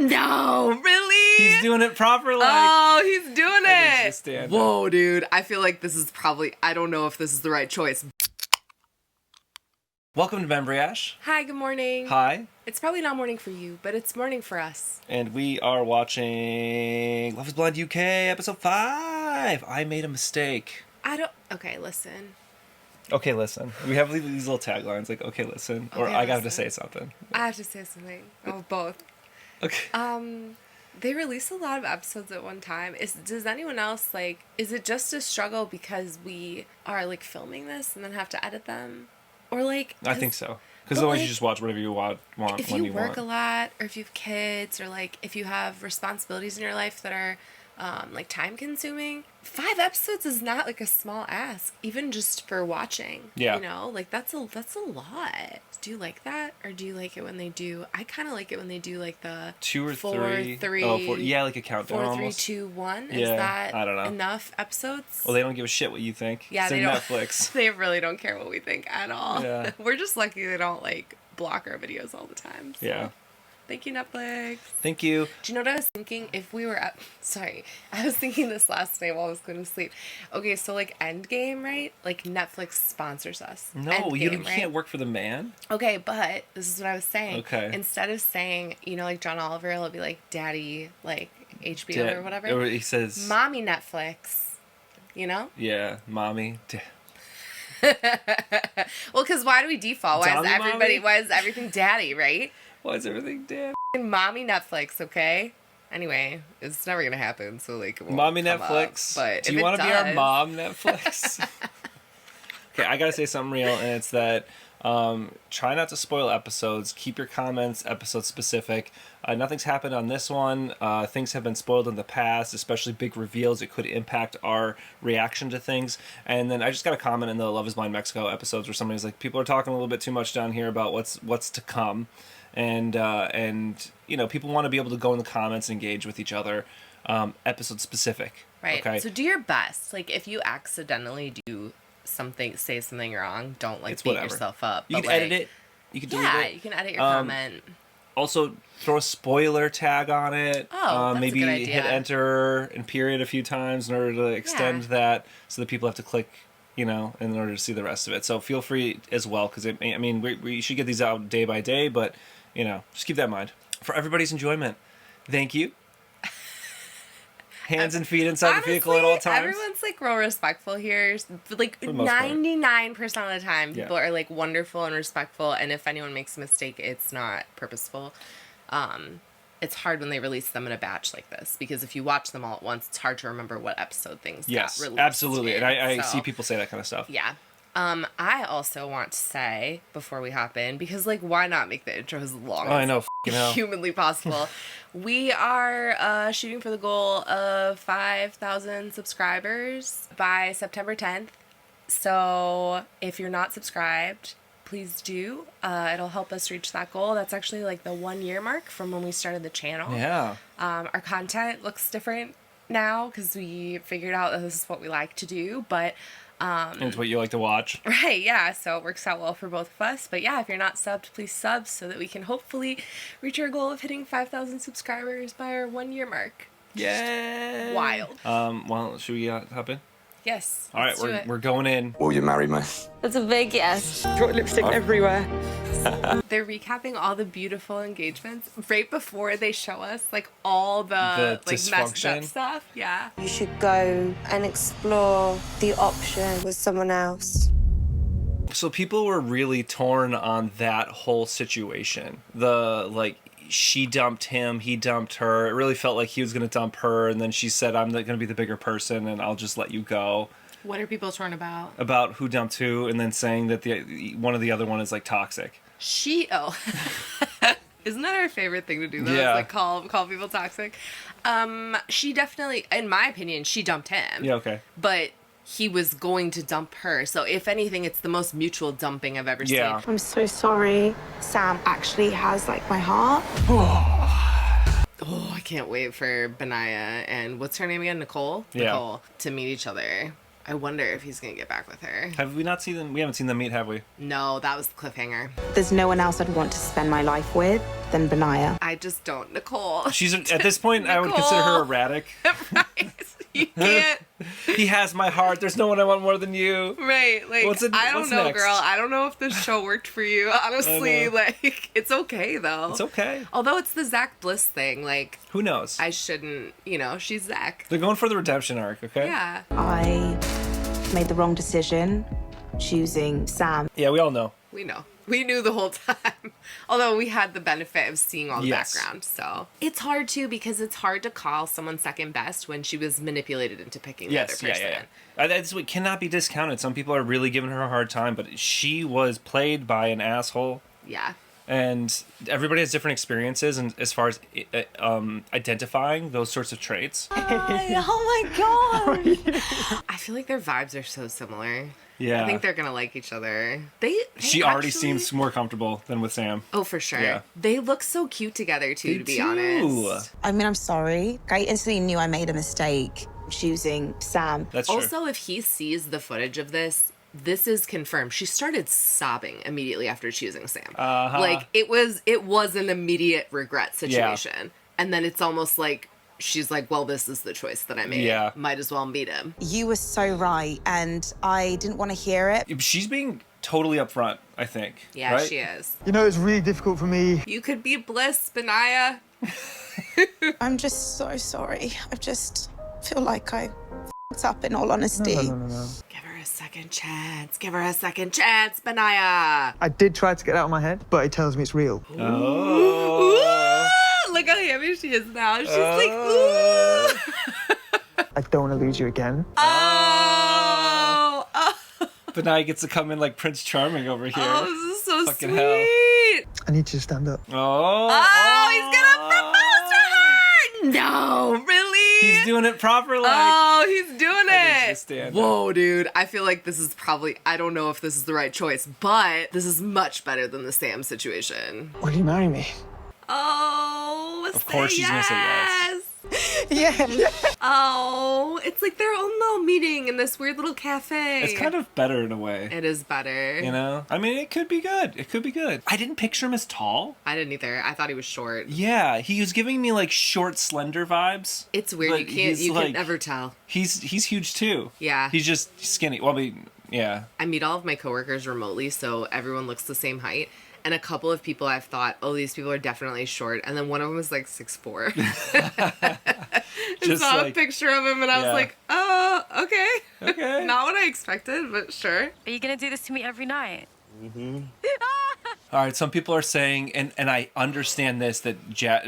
No, really? He's doing it proper, like. Oh, he's doing it. Stand Whoa, dude. I feel like this is probably, I don't know if this is the right choice. Welcome to membriash. Hi, good morning. Hi. It's probably not morning for you, but it's morning for us. And we are watching Love is Blind UK episode 5. I made a mistake. Okay, listen. Okay, listen. We have these little taglines like, okay, listen. Or Okay, I got to listen. say something. I have to say something. Oh, both. Okay. They release a lot of episodes at one time. Does anyone else, is it just a struggle because we are, filming this and then have to edit them? Or, I think so. Because otherwise you just watch whatever you want if when you you want. work a lot, or if you have kids, or, if you have responsibilities in your life that are, time-consuming, 5 episodes is not, a small ask, even just for watching. Yeah. You know? That's a lot. Do you like that? Or do you like it when they do... I kind of like it when they do, the... 2 or 4, 3. 3... Oh, 4. Yeah, like a countdown 4, 3, almost. 2, 1? Yeah, Is that I don't know. enough episodes? Well, they don't give a shit what you think. Yeah, it's they in don't. Netflix. They really don't care what we think at all. Yeah. We're just lucky they don't, block our videos all the time. So. Yeah. Thank you, Netflix. Thank you. Do you know what I was thinking? If we were at... Sorry. I was thinking this last night while I was going to sleep. Okay, so, Endgame, right? Netflix sponsors us. No, Endgame, you right? can't work for the man. Okay, but this is what I was saying. Okay. Instead of saying, John Oliver, it'll be Daddy, HBO or whatever. Or he says... Mommy Netflix. You know? Yeah, mommy. Well, because why do we default? Mommy? Why is everything daddy, right? Why is everything dead? Mommy Netflix, okay? Anyway, it's never gonna happen, so it won't Mommy come Netflix. Up, but do you want to be our mom Netflix? Okay, I gotta say something real, and it's that try not to spoil episodes. Keep your comments episode specific. Nothing's happened on this one. Things have been spoiled in the past, especially big reveals. It could impact our reaction to things. And then I just got a comment in the Love is Blind Mexico episodes where somebody's like, people are talking a little bit too much down here about what's to come. And people want to be able to go in the comments and engage with each other, episode specific. Right. Okay? So do your best. If you accidentally do say something wrong, don't beat yourself up. You can edit it. You can delete it. Yeah, you can edit your comment. Also, throw a spoiler tag on it. Oh, that's maybe a good idea. hit enter and period a few times in order to extend that, so that people have to click, in order to see the rest of it. So feel free as well, because we should get these out day by day, but just keep that in mind for everybody's enjoyment. Thank you. Hands and feet inside the vehicle at all times. Everyone's real respectful here. 99% of the time, people are wonderful and respectful. And if anyone makes a mistake, it's not purposeful. It's hard when they release them in a batch like this, because if you watch them all at once, it's hard to remember what episode things got released. Absolutely. And I see people say that kind of stuff. Yeah. I also want to say, before we hop in, because, why not make the intro as long as humanly possible? We are shooting for the goal of 5,000 subscribers by September 10th. So if you're not subscribed, please do. It'll help us reach that goal. That's actually, the 1 year mark from when we started the channel. Yeah. Our content looks different now because we figured out that this is what we like to do, but... and it's what you like to watch. Right, yeah, so it works out well for both of us. But yeah, if you're not subbed, please sub so that we can hopefully reach our goal of hitting 5,000 subscribers by our 1 year mark. Yeah. Wild. Well, should we hop in? Yes. All right, we're going in. Will you marry me? That's a big yes. Got lipstick everywhere. They're recapping all the beautiful engagements right before they show us all the messed dysfunction. up stuff. Yeah. You should go and explore the option with someone else. So people were really torn on that whole situation. She dumped him, he dumped her. It really felt like he was going to dump her, and then she said, I'm going to be the bigger person, and I'll just let you go. What are people torn about? About who dumped who, and then saying that one of the other one is, toxic. Isn't that our favorite thing to do, though? Yeah. Is, call people toxic? She definitely, in my opinion, she dumped him. Yeah, okay. But... he was going to dump her. So if anything, it's the most mutual dumping I've ever seen. I'm so sorry. Sam actually has my heart. Oh, I can't wait for Benaya and what's her name again? Nicole? Yeah. Nicole to meet each other. I wonder if he's going to get back with her. Have we not seen them? We haven't seen them meet, have we? No, that was the cliffhanger. There's no one else I'd want to spend my life with. than Benaya. I just don't, Nicole. She's at this point, I would consider her erratic. Right. You can't. He has my heart. There's no one I want more than you. Right. Like, I don't know, next? girl. I don't know if this show worked for you. Honestly, like, it's okay, though. It's okay. Although it's the Zach Bliss thing. Like, who knows? I shouldn't, she's Zach. They're going for the redemption arc, okay? Yeah. I made the wrong decision choosing Sam. Yeah, we all know. We know. We knew the whole time. Although we had the benefit of seeing all the background. So it's hard, too, because it's hard to call someone second best when she was manipulated into picking the other person. Yeah. That's what cannot be discounted. Some people are really giving her a hard time, but she was played by an asshole. Yeah. And everybody has different experiences, and as far as identifying those sorts of traits. Oh my god! I feel like their vibes are so similar. Yeah, I think they're gonna like each other. She already seems more comfortable than with Sam. Oh, for sure. Yeah. They look so cute together too. To be honest. I mean, I'm sorry. I instantly knew I made a mistake choosing Sam. That's true. Also, if he sees the footage of this is confirmed. She started sobbing immediately after choosing Sam. Like it was an immediate regret situation. Yeah. And then it's almost like she's like, well, this is the choice that I made. Yeah. Might as well meet him. You were so right, and I didn't want to hear it. She's being totally upfront, I think. Yeah, right? she is. It's really difficult for me. You could be Bliss, Benaya. I'm just so sorry. I just feel like I f***ed up, in all honesty. No. Give her a second chance. Give her a second chance, Benaya. I did try to get it out of my head, but it tells me it's real. Oh. Ooh, look how happy she is now. She's like, ooh. I don't want to lose you again. Oh. But now he gets to come in like Prince Charming over here. Oh, this is so fucking sweet. Hell. I need you to stand up. Oh, he's gonna propose to her. No, really? He's doing it proper, like. Oh, he's doing it. Whoa, dude. I feel like this is probably, I don't know if this is the right choice, but this is much better than the Sam situation. Will you marry me? Oh, of course she's gonna say yes. Yeah. Oh, it's like their own little meeting in this weird little cafe. It's kind of better in a way. It is better. I mean, it could be good. I didn't picture him as tall. I didn't either. I thought he was short. Yeah, he was giving me like short, slender vibes. It's weird. You can never tell. He's huge too. Yeah. He's just skinny. Well, I mean, yeah. I meet all of my coworkers remotely, so everyone looks the same height. And a couple of people I've thought, oh, these people are definitely short. And then one of them was like 6'4". Just saw a picture of him and I was like, oh, okay. Okay. Not what I expected, but sure. Are you going to do this to me every night? Mm-hmm. All right, some people are saying, and I understand this, that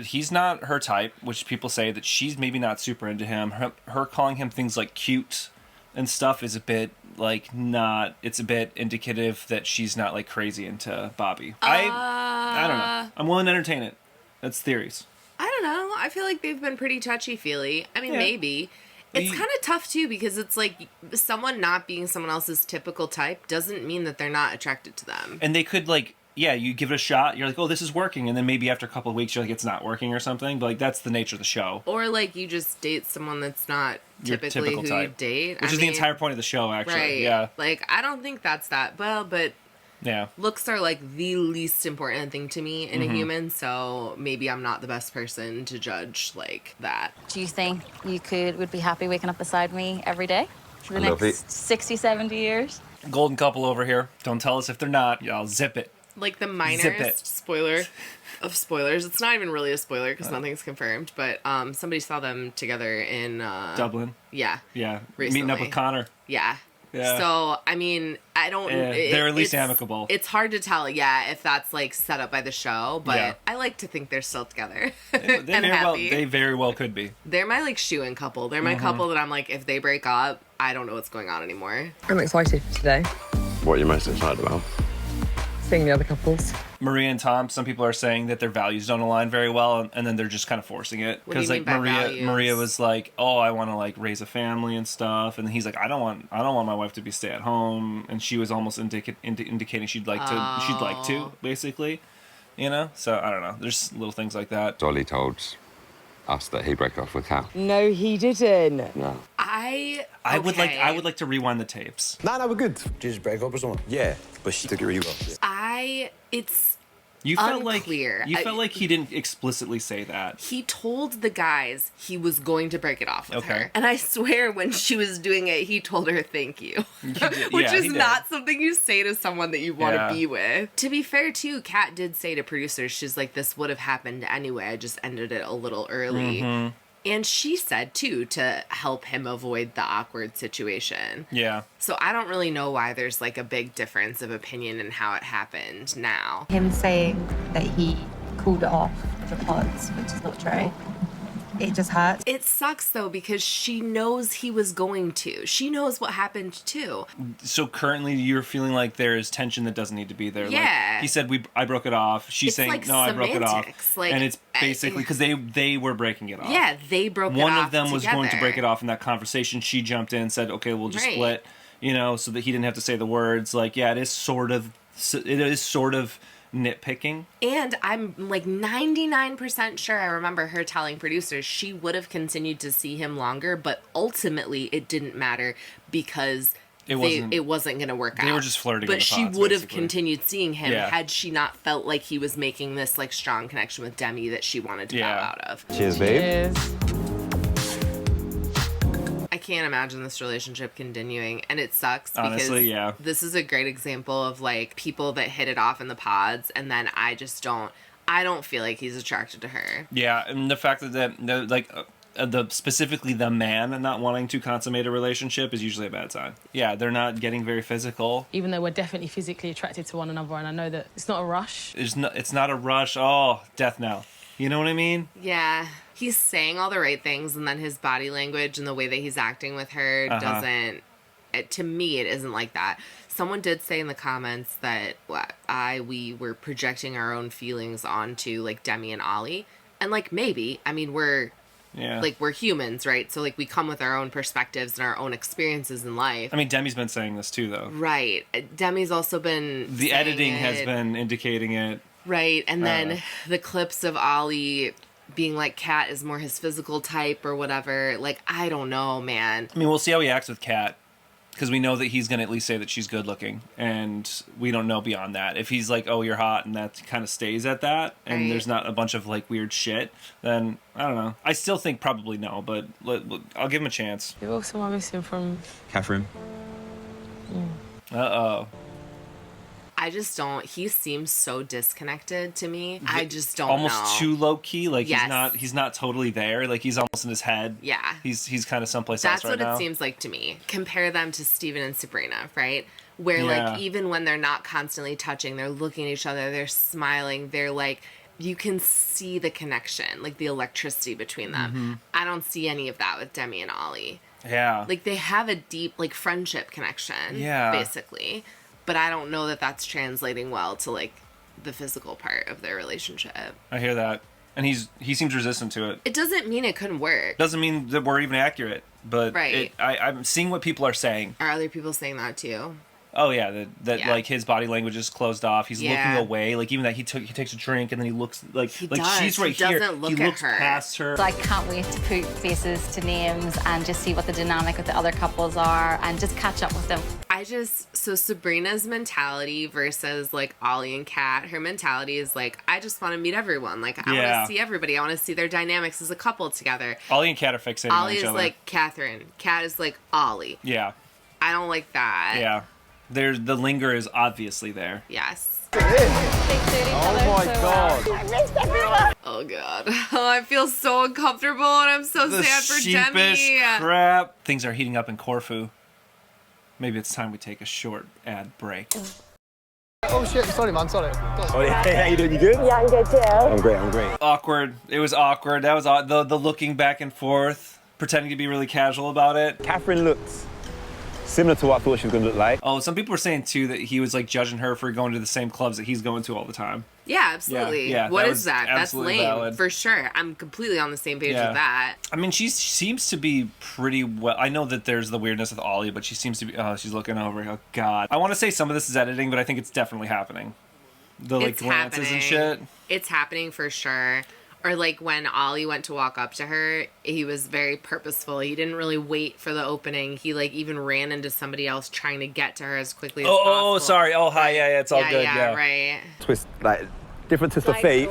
he's not her type, which people say that she's maybe not super into him. Her calling him things like cute and stuff is a bit it's a bit indicative that she's not like crazy into Bobby. I don't know. I'm willing to entertain it. That's theories. I don't know. I feel like they've been pretty touchy-feely. I mean, maybe. It's kind of tough, too, because it's like someone not being someone else's typical type doesn't mean that they're not attracted to them. And they could you give it a shot, you're like, oh, this is working, and then maybe after a couple of weeks you're like, it's not working or something, but like that's the nature of the show. Or like you just date someone that's not typically who type. You date. Which is the entire point of the show, actually. Right. Yeah. Like, I don't think that's that. Well, but yeah, looks are like the least important thing to me in a human, so maybe I'm not the best person to judge like that. Do you think you would be happy waking up beside me every day for the next 60, 70 years? Golden couple over here. Don't tell us if they're not. I'll zip it. Like the minorest spoiler of spoilers. It's not even really a spoiler because nothing's confirmed, but somebody saw them together in Dublin. Yeah. Yeah. Recently. Meeting up with Connor. Yeah. Yeah. So, I mean, I don't... they're at least amicable. It's hard to tell, if that's, like, set up by the show, but I like to think they're still together and happy. They very well could be. They're my, like, shoe-in couple. They're my couple that I'm like, if they break up, I don't know what's going on anymore. I'm excited for today. What are you most excited about? Seeing the other couples. Maria and Tom, some people are saying that their values don't align very well, and then they're just kind of forcing it. Because like Maria was like, "Oh, I want to like raise a family and stuff," and he's like, "I don't want my wife to be stay at home," and she was almost indicating she'd like to basically, So I don't know. There's little things like that. Ollie told us that he broke off with Cal. No, he didn't. No. I would like to rewind the tapes. No, we're good. Did you just break up or something? Yeah, but she took it really well. You felt unclear. You felt like he didn't explicitly say that. He told the guys he was going to break it off with her. And I swear when she was doing it, he told her thank you. Which is not something you say to someone that you want to be with. To be fair, too, Kat did say to producers, she's like, this would have happened anyway. I just ended it a little early. Mm-hmm. And she said, too, to help him avoid the awkward situation. Yeah. So I don't really know why there's like a big difference of opinion in how it happened now. Him saying that he called it off the pods, which is not true. It just hurts. It sucks, though, because she knows he was going to. She knows what happened, too. So currently you're feeling like there's tension that doesn't need to be there. Yeah. Like, he said, I broke it off. She's saying, like no, I broke it off. Like, and it's basically because they were breaking it off. Yeah, they broke it off One of them was together. going to break it off in that conversation. She jumped in and said, okay, we'll just split, so that he didn't have to say the words. Like, yeah, it is sort of nitpicking. And I'm like 99% sure I remember her telling producers she would have continued to see him longer, but ultimately it didn't matter because it wasn't going to work out. They were just flirting. But she would have continued seeing him had she not felt like he was making this like strong connection with Demi that she wanted to bow out of. Cheers, babe. Cheers. I can't imagine this relationship continuing, and it sucks because honestly, this is a great example of like people that hit it off in the pods, and then I don't feel like he's attracted to her. Yeah, and the fact that specifically the man not wanting to consummate a relationship is usually a bad sign. Yeah, they're not getting very physical. Even though we're definitely physically attracted to one another, and I know that it's not a rush. It's not a rush. Oh, death knell. You know what I mean? Yeah. He's saying all the right things, and then his body language and the way that he's acting with her doesn't... to me, it isn't like that. Someone did say in the comments that we were projecting our own feelings onto, like, Demi and Ollie. And, like, maybe. I mean, we're humans, right? So, like, we come with our own perspectives and our own experiences in life. I mean, Demi's been saying this, too, though. Right. Demi's also been The editing has been indicating it. Right. And then the clips of Ollie being like Kat is more his physical type or whatever. Like, I don't know, man. I mean, we'll see how he acts with Kat, because we know that he's going to at least say that she's good looking, and we don't know beyond that. If he's like, oh, you're hot, and that kind of stays at that, and there's not a bunch of like weird shit, then I don't know. I still think probably no, but I'll give him a chance. You're also missing from Catherine. Uh-oh. I just don't. He seems so disconnected to me. I just don't almost know. too low key. Like he's not totally there. Like he's almost in his head. Yeah. He's kind of someplace else right now. That's what it seems like to me. Compare them to Steven and Sabrina, right? Where like even when they're not constantly touching, they're looking at each other, they're smiling, they're like, you can see the connection, like the electricity between them. Mm-hmm. I don't see any of that with Demi and Ollie. Yeah. Like they have a deep like friendship connection. Yeah. Basically. But I don't know that that's translating well to, like, the physical part of their relationship. I hear that. And he seems resistant to it. It doesn't mean it couldn't work. Doesn't mean that we're even accurate. But I'm seeing what people are saying. Are other people saying that, too? Oh, yeah. That like, his body language is closed off. He's looking away. Like, even that he takes a drink and then he looks like she's right here. He looks past her. So I can't wait to put faces to names and just see what the dynamic with the other couples are and just catch up with them. So Sabrina's mentality versus, like, Ollie and Kat, her mentality is, like, I just want to meet everyone. Like, I want to see everybody. I want to see their dynamics as a couple together. Ollie and Kat are fixating on each other. Ollie is, like, Catherine. Kat is, like, Ollie. Yeah. I don't like that. Yeah. The linger is obviously there. Yes. Oh my god. I missed everyone. Oh god. Oh, I feel so uncomfortable and I'm so sad for Demi. Sheepish crap. Things are heating up in Corfu. Maybe it's time we take a short ad break. Oh shit, sorry man, sorry. Oh, hey, how you doing? You good? Yeah, I'm good too. I'm great. Awkward. It was awkward. That was the looking back and forth, pretending to be really casual about it. Catherine looked similar to what I thought she was going to look like. Oh, some people were saying, too, that he was, like, judging her for going to the same clubs that he's going to all the time. Yeah, absolutely. Yeah, what is that? That's lame, valid. For sure. I'm completely on the same page with that. I mean, she seems to be pretty well... I know that there's the weirdness with Ollie, but she seems to be... Oh, she's looking over. Oh, God. I want to say some of this is editing, but I think it's definitely happening. The, like, glances and shit. It's happening for sure. Or, like, when Ollie went to walk up to her, he was very purposeful. He didn't really wait for the opening. He, like, even ran into somebody else trying to get to her as quickly as possible. Oh, sorry. Oh, hi. Yeah, it's all good. Yeah, right. Twist, like, different twist of fate,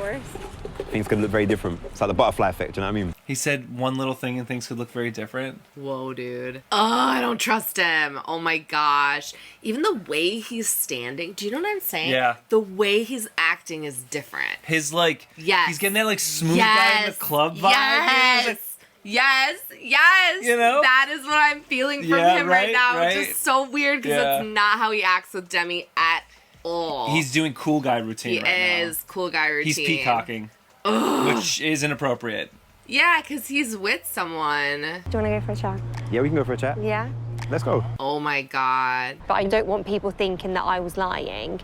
things could look very different. It's like the butterfly effect, you know what I mean? He said one little thing and things could look very different. Whoa, dude. Oh, I don't trust him. Oh my gosh. Even the way he's standing, do you know what I'm saying? Yeah. The way he's acting is different. His like, yes. He's getting that like smooth guy in the club vibe. Yes. Yes. You know? That is what I'm feeling from him right now. Right? Which is so weird because that's not how he acts with Demi at all. He's doing cool guy routine right now. He is cool guy routine. He's peacocking. Which is inappropriate. Yeah, because he's with someone. Do you want to go for a chat? Yeah, we can go for a chat. Yeah? Let's go. Oh my God. But I don't want people thinking that I was lying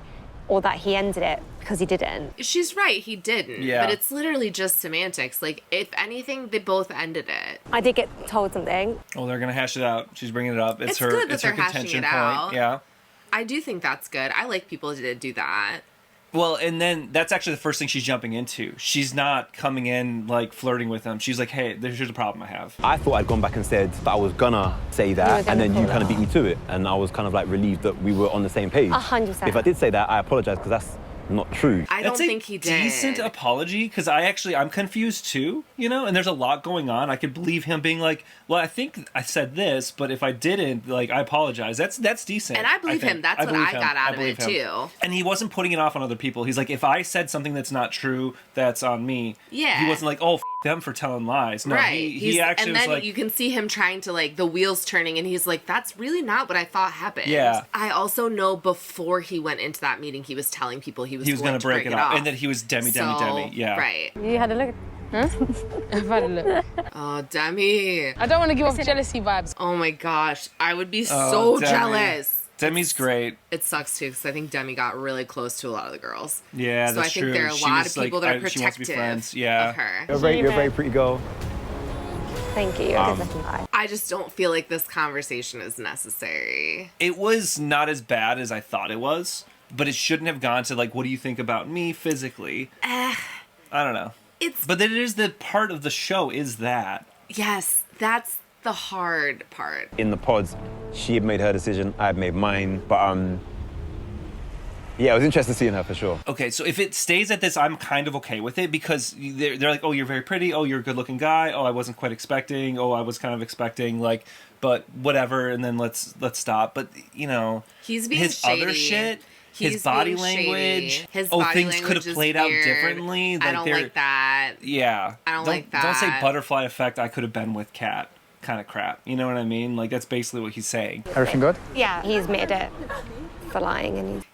or that he ended it because he didn't. She's right, he didn't. Yeah. But it's literally just semantics. Like, if anything, they both ended it. I did get told something. Oh, they're going to hash it out. She's bringing it up. It's her, good that it's her they're hashing contention it point. out. Yeah. I do think that's good. I like people to do that. Well, and then that's actually the first thing she's jumping into. She's not coming in, like, flirting with him. She's like, hey, here's a problem I have. I thought I'd gone back and said that I was gonna say that, and then you kind of beat me to it. And I was kind of like relieved that we were on the same page. 100%. If I did say that, I apologize because that's not true. I don't think he did. Decent apology, because I'm confused too, you know, and there's a lot going on. I could believe him being like, well, I think I said this, but if I didn't, like, I apologize. That's decent. And I believe him. That's what I got out of it too. And he wasn't putting it off on other people. He's like, if I said something that's not true, that's on me. Yeah. He wasn't like, oh, them for telling lies. No, right. he actually and was then like, you can see him trying to, like, the wheels turning, and he's like, that's really not what I thought happened. Yeah. I also know before he went into that meeting, he was telling people he was going to break it off. And that he was Demi. Yeah. Right. You had a look. Huh? I've had a look. Oh, Demi. I don't want to give off jealousy vibes. Oh my gosh. I would be so Demi. jealous. Demi's great. It sucks too because I think Demi got really close to a lot of the girls. Yeah, so that's true. So I think there are a lot of people that are protective of her. You're a very pretty girl. Thank you. I just don't feel like this conversation is necessary. It was not as bad as I thought it was, but it shouldn't have gone to, like, what do you think about me physically? I don't know. But it is the part of the show is that. Yes, that's the hard part. In the pods, she had made her decision, I had made mine, but yeah, it was interesting seeing her for sure. Okay, so if it stays at this, I'm kind of okay with it because they're like, oh, you're very pretty, oh, you're a good-looking guy, oh, I wasn't quite expecting, oh, I was kind of expecting, like, but whatever, and then let's stop. But, you know, he's being his shady. Other shit, his body language, things could have played out differently. Like, I don't like that. Yeah. I don't like that. Don't say butterfly effect, I could have been with Kat kind of crap. You know what I mean? Like, that's basically what he's saying. Everything good? Yeah, he's made it for lying. And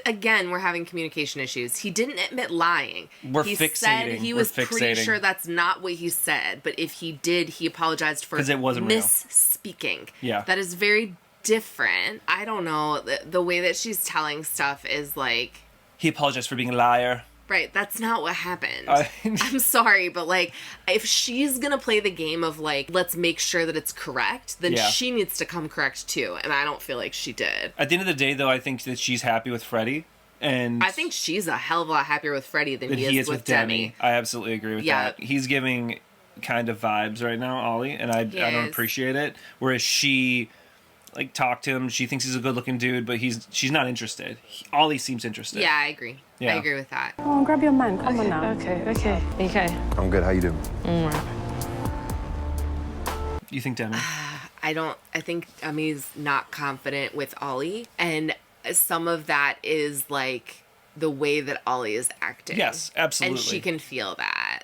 again, we're having communication issues. He didn't admit lying. He said he was pretty sure that's not what he said. But if he did, he apologized for it wasn't misspeaking. Yeah. That is very different. I don't know. The way that she's telling stuff is like... He apologized for being a liar. Right, that's not what happened. I'm sorry, but, like, if she's gonna play the game of, like, let's make sure that it's correct, then she needs to come correct, too, and I don't feel like she did. At the end of the day, though, I think that she's happy with Freddie, and... I think she's a hell of a lot happier with Freddie than he is with Demi. I absolutely agree with that. He's giving kind of vibes right now, Ollie, and I don't appreciate it, whereas she... like, talk to him. She thinks he's a good-looking dude, but she's not interested. Ollie seems interested. Yeah, I agree. Yeah. I agree with that. Oh, grab your man. Come on now. Okay. I'm good. How you doing? You think Demi? I think Demi's not confident with Ollie, and some of that is, like, the way that Ollie is acting. Yes, absolutely. And she can feel that.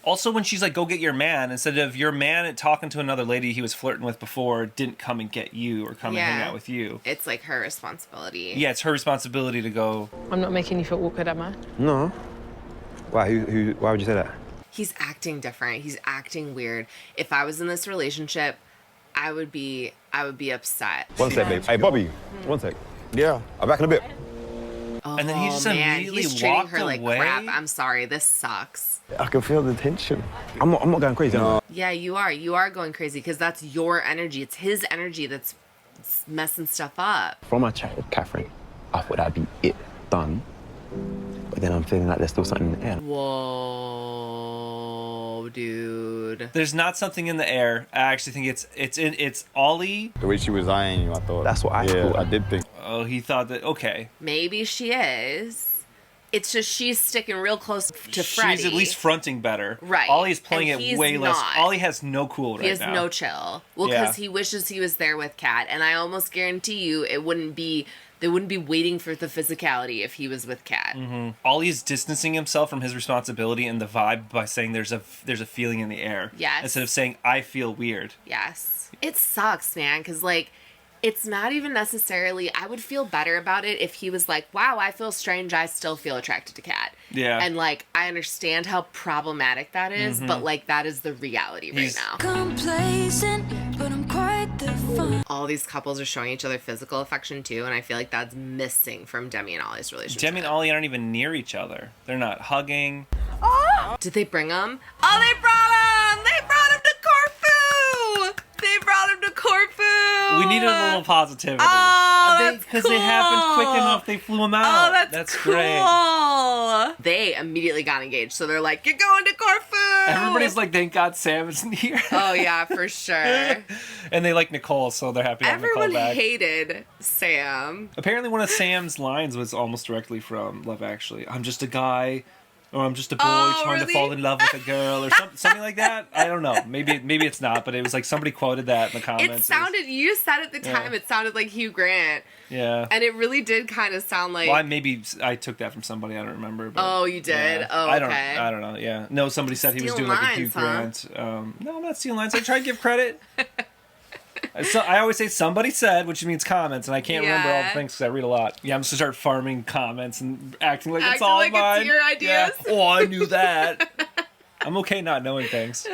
Also, when she's like, go get your man, instead of your man talking to another lady he was flirting with before didn't come and get you or come and hang out with you. It's like her responsibility. Yeah, it's her responsibility to go. I'm not making you feel awkward, am I? No. Why? Why would you say that? He's acting different. He's acting weird. If I was in this relationship, I would be upset. One sec, babe. Hey, Bobby. One sec. Yeah. I'm back in a bit. Oh, and then he just immediately he's treating walked her like away. crap. I'm sorry. This sucks. I can feel the tension. I'm not going crazy. No. Yeah, you are. You are going crazy because that's your energy. It's his energy that's messing stuff up. From my chat with Catherine, I thought that'd be it, done. But then I'm feeling like there's still something in the air. Whoa, dude. There's not something in the air. I actually think it's Ollie. The way she was eyeing you, I thought. That's what I thought. I did think. Oh, he thought that, okay. Maybe she is. It's just she's sticking real close to Freddie. She's at least fronting better. Right. Ollie's playing it way less. Ollie has no cool right now. He has no chill. Well, because he wishes he was there with Kat, and I almost guarantee you they wouldn't be waiting for the physicality if he was with Kat. Mm-hmm. Ollie's distancing himself from his responsibility and the vibe by saying there's a feeling in the air. Yes. Instead of saying, I feel weird. Yes. It sucks, man, because, like, it's not even necessarily, I would feel better about it if he was like, wow, I feel strange, I still feel attracted to Kat. Yeah. And, like, I understand how problematic that is, but, like, that is the reality right now. Complacent, but I'm quite the fun. All these couples are showing each other physical affection, too, and I feel like that's missing from Demi and Ollie's relationship. Demi and Ollie aren't even near each other. They're not hugging. Oh! Did they bring him? Oh, they brought him! They brought him to Corfu! They brought him to Corfu! We needed a little positivity. Oh, that's Because cool. they happened quick enough, they flew him out. Oh, that's cool. Great. They immediately got engaged, so they're like, you're going to Corfu! Everybody's like, thank God Sam isn't here. Oh, yeah, for sure. And they like Nicole, so they're happy to have Nicole Everyone back. hated Sam. Apparently one of Sam's lines was almost directly from Love Actually. I'm just a guy, or I'm just a boy trying to fall in love with a girl, or something like that. I don't know. Maybe it's not, but it was like somebody quoted that in the comments. It sounded, you said at the time, it sounded like Hugh Grant. Yeah. And it really did kind of sound like... Well, maybe I took that from somebody, I don't remember. But, oh, you did? Yeah. Oh, okay. I don't know, yeah. No, somebody said he was doing like a Hugh Grant. No, I'm not stealing lines. I try to give credit. So I always say somebody said, which means comments, and I can't remember all the things because I read a lot. Yeah, I'm just gonna start farming comments and acting like it's all mine. It's your ideas. Yeah. Oh, I knew that. I'm okay not knowing things.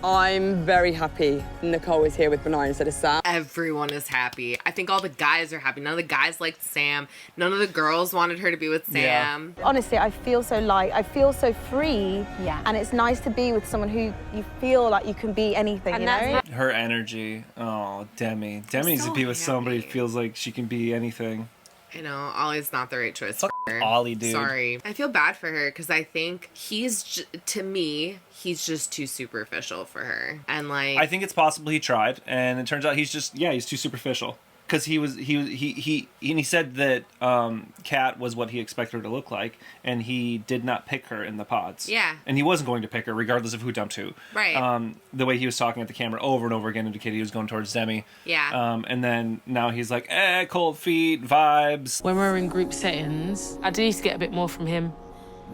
I'm very happy Nicole is here with Benai instead of Sam. Everyone is happy. I think all the guys are happy. None of the guys liked Sam. None of the girls wanted her to be with Sam. Yeah. Honestly, I feel so light. I feel so free. Yeah. And it's nice to be with someone who you feel like you can be anything, And you know? Her energy. Oh, Demi. Demi needs to be with somebody who feels like she can be anything. I know, Ollie's not the right choice for her. Ollie, dude. Sorry. I feel bad for her because I think to me, he's just too superficial for her. And like... I think it's possible he tried, and it turns out he's too superficial. Because he said that Kat was what he expected her to look like, and he did not pick her in the pods. Yeah. And he wasn't going to pick her, regardless of who dumped who. Right. The way he was talking at the camera over and over again indicated he was going towards Demi. Yeah. And then now he's like, cold feet, vibes. When we're in group settings, I do used to get a bit more from him.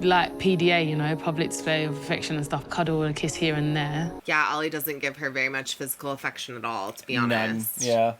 Like PDA, you know, public display of affection and stuff, cuddle and a kiss here and there. Yeah, Ollie doesn't give her very much physical affection at all, to be honest. None. Yeah.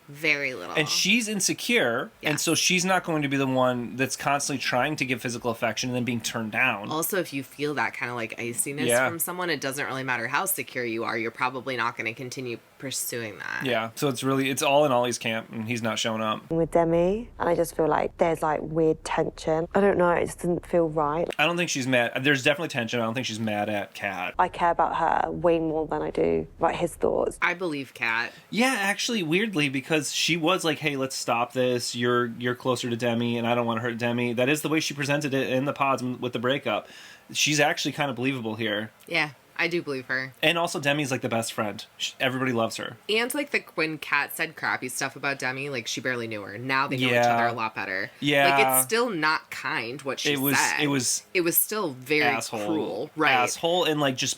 Very little. And she's insecure, and so she's not going to be the one that's constantly trying to give physical affection and then being turned down. Also, if you feel that kind of like iciness from someone, it doesn't really matter how secure you are. You're probably not going to continue pursuing that. Yeah, so it's all in Ollie's camp, and he's not showing up. With Demi, and I just feel like there's like weird tension. I don't know, it just doesn't feel right. I don't think she's mad. There's definitely tension. I don't think she's mad at Kat. I care about her way more than I do about his thoughts. I believe Kat. Yeah, actually, weirdly, because she was like, hey, let's stop this. You're closer to Demi, and I don't want to hurt Demi. That is the way she presented it in the pods with the breakup. She's actually kind of believable here. Yeah, I do believe her. And also, Demi's like the best friend. Everybody loves her. And like when Kat said crappy stuff about Demi, like she barely knew her. Now they know each other a lot better. Yeah. Like it's still not kind what she said. It was still very cruel. Right. Asshole and like just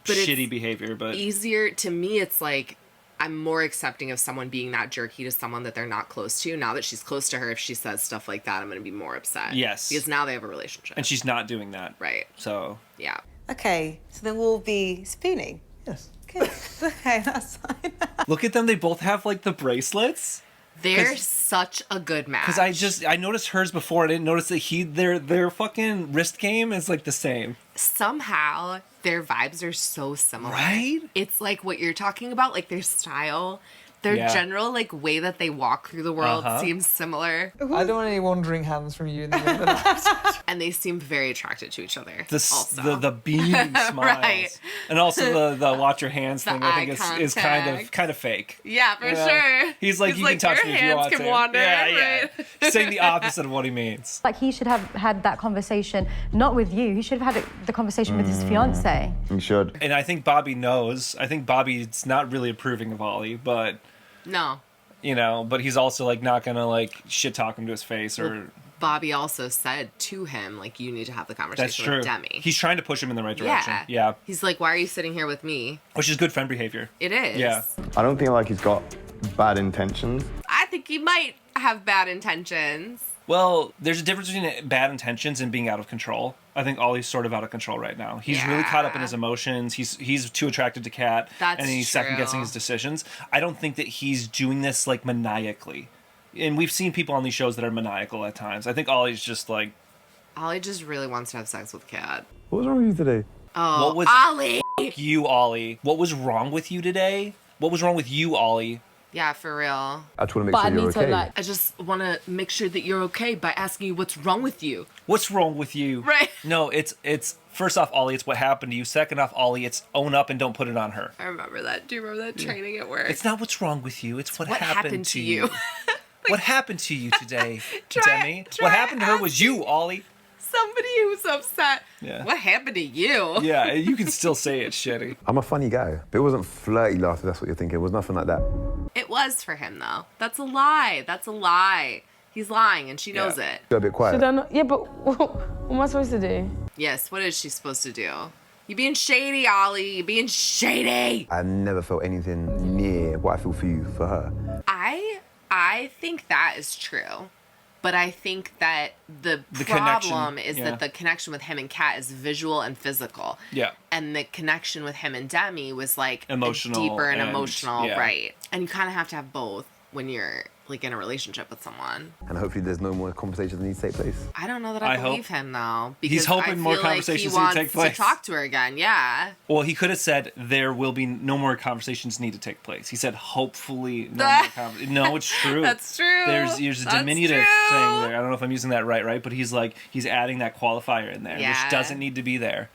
shitty behavior. But easier to me, it's like I'm more accepting of someone being that jerky to someone that they're not close to. Now that she's close to her, if she says stuff like that, I'm going to be more upset. Yes. Because now they have a relationship. And she's not doing that. Right. So. Yeah. Okay, so then we'll be spooning. Yes. Good. Okay, that's fine. Look at them. They both have like the bracelets. They're such a good match. Because I noticed hers before. I didn't notice that their fucking wrist game is like the same. Somehow their vibes are so similar. Right? It's like what you're talking about, like their style. Their general like way that they walk through the world seems similar. I don't want any wandering hands from you in the middle of the night. And they seem very attracted to each other. The beaming smiles, right. And also the watch your hands thing. I think is kind of fake. Yeah, for sure. He's like, you can touch me if you want to. Wander, yeah. Right? He's saying the opposite of what he means. Like he should have had that conversation, not with you. He should have had the conversation with his fiance. He should. And I think Bobby knows. I think Bobby's not really approving of Ollie, but. No. You know, but he's also like not gonna like shit talk him to his face or Bobby also said to him, like, you need to have the conversation with Demi. He's trying to push him in the right direction. Yeah. He's like, why are you sitting here with me? Which is good friend behavior. It is. Yeah. I don't think like he's got bad intentions. I think he might have bad intentions. Well, there's a difference between bad intentions and being out of control. I think Ollie's sort of out of control right now. He's really caught up in his emotions. He's too attracted to Kat. That's and he's true. second-guessing his decisions. I don't think that he's doing this, like, maniacally. And we've seen people on these shows that are maniacal at times. I think Ollie's just, like... Ollie just really wants to have sex with Kat. What was wrong with you today? Oh, what was, Ollie! Fuck you, Ollie. What was wrong with you today? What was wrong with you, Ollie? Yeah, for real. I just want to make sure you're okay. I just want to make sure that you're okay by asking you what's wrong with you. What's wrong with you? Right. No, it's first off, Ollie, it's what happened to you. Second off, Ollie, it's own up and don't put it on her. I remember that. Do you remember that training at work? It's not what's wrong with you. It's what happened to you. you. What happened to you today, Demi? What happened to her was you, Ollie. Somebody who's upset. Yeah. What happened to you? Yeah, you can still say it shitty. I'm a funny guy, but it wasn't flirty laugh if that's what you're thinking. It was nothing like that. It was for him, though. That's a lie. That's a lie. He's lying, and she knows it. You're a bit quiet. Should I not? Yeah, but what am I supposed to do? Yes, what is she supposed to do? You're being shady, Ollie. You're being shady. I never felt anything near what I feel for you, for her. I think that is true. But I think that the problem is that the connection with him and Kat is visual and physical. Yeah. And the connection with him and Demi was like emotional, deeper and emotional, yeah. right? And you kind of have to have both when you're like in a relationship with someone. And hopefully there's no more conversations that need to take place. I don't know that I believe him though. Because he's hoping I feel more like conversations he need to take place. to talk to her again, yeah. Well, he could have said there will be no more conversations need to take place. He said hopefully no more conversations. No, it's true. That's true. There's a diminutive thing there. I don't know if I'm using that right? But he's adding that qualifier in there, which doesn't need to be there.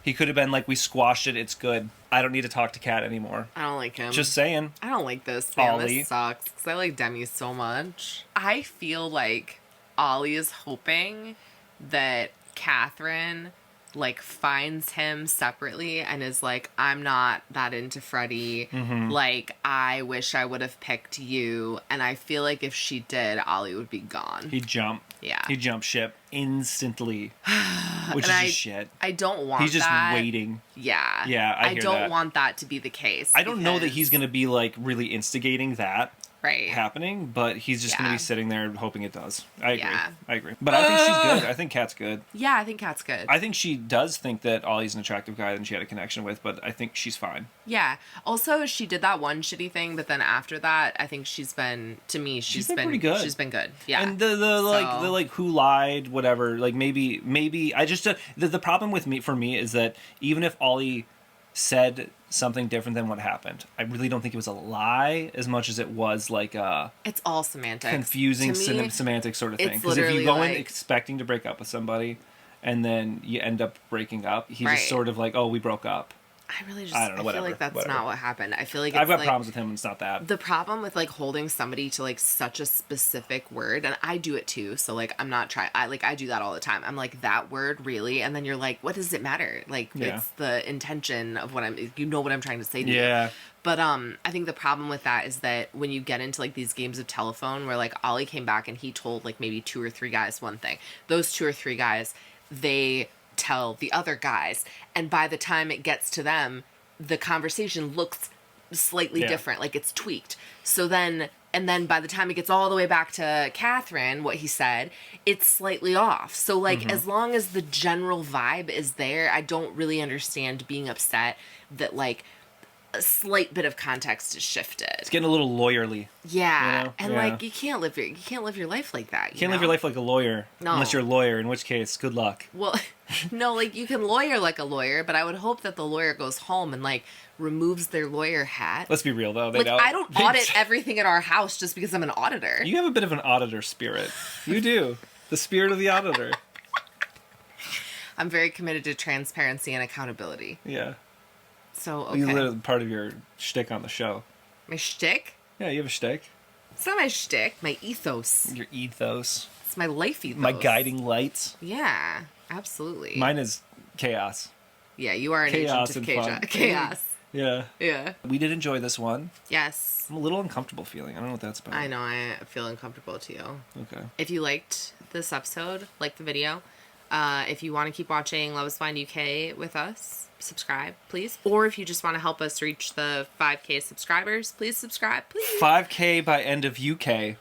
He could have been like, we squashed it, it's good. I don't need to talk to Kat anymore. I don't like him. Just saying. I don't like this, man. Ollie. This sucks. Because I like Demi so much. I feel like Ollie is hoping that Catherine, like, finds him separately and is like, I'm not that into Freddie. Mm-hmm. Like, I wish I would have picked you. And I feel like if she did, Ollie would be gone. He'd jump. Yeah. He'd jump ship instantly. Which is just shit. I don't want that. He's just waiting. Yeah. Yeah, I hear don't that. want that to be the case. I don't know that he's going to be, like, really instigating that right happening, but he's just going to be sitting there hoping it does. I agree. Yeah. I agree. But I think she's good. I think Kat's good. Yeah, I think Kat's good. I think she does think that Ollie's an attractive guy that she had a connection with, but I think she's fine. Yeah. Also, she did that one shitty thing, but then after that, I think she's been been pretty good. She's been good. Yeah. And the who lied, whatever. Like maybe I just the problem for me is that even if Ollie said something different than what happened, I really don't think it was a lie as much as it was like it's all semantics. Confusing To me, semantic sort of thing. it's Because if you go in like- expecting to break up with somebody and then you end up breaking up, he's just sort of like, oh, we broke up. I really just I don't know, feel like that's whatever. not what happened. I feel like it's I've got like, problems with him and it's not that. The problem with like holding somebody to like such a specific word, and I do it too, so like I'm not trying, I do that all the time. I'm like, that word really? And then you're like, what does it matter? Like it's the intention of what you know what I'm trying to say to you. But I think the problem with that is that when you get into like these games of telephone where like Ollie came back and he told like maybe 2 or 3 guys one thing. Those 2 or 3 guys, they tell the other guys, and by the time it gets to them, the conversation looks slightly different, like it's tweaked. So then, and then by the time it gets all the way back to Catherine, what he said, it's slightly off. So like, as long as the general vibe is there, I don't really understand being upset that like a slight bit of context is shifted. It's getting a little lawyerly. Yeah, you know? and like you can't live your life like that. You can't live your life like a lawyer, No. unless you're a lawyer, in which case, good luck. Well, no, like you can lawyer like a lawyer, but I would hope that the lawyer goes home and like removes their lawyer hat. Let's be real though. Like I don't audit everything at our house just because I'm an auditor. You have a bit of an auditor spirit. You do. The spirit of the auditor. I'm very committed to transparency and accountability. Yeah. So, okay. You live part of your shtick on the show. My shtick? Yeah, you have a shtick. It's not my shtick, my ethos. Your ethos. It's my life ethos. My guiding lights. Yeah, absolutely. Mine is chaos. Yeah, you are an chaos agent of and fun. chaos. Yeah. Yeah. We did enjoy this one. Yes. I'm a little uncomfortable feeling. I don't know what that's about. I know, I feel uncomfortable too. Okay. If you liked this episode, like the video, if you want to keep watching Love is Blind UK with us, subscribe, please. Or if you just want to help us reach the 5K subscribers, please subscribe, please. 5K by end of UK.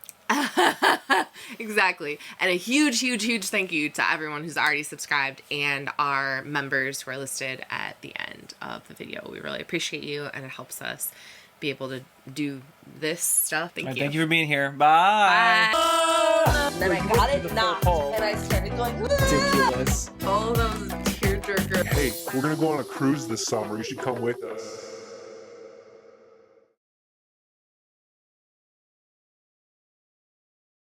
Exactly. And a huge, huge, huge thank you to everyone who's already subscribed and our members who are listed at the end of the video. We really appreciate you, and it helps us be able to do this stuff. Thank you. Thank you for being here. Bye. Bye. Then I got it knocked, and I started going, ridiculous. All those tearjerker. Hey, we're gonna go on a cruise this summer. You should come with us.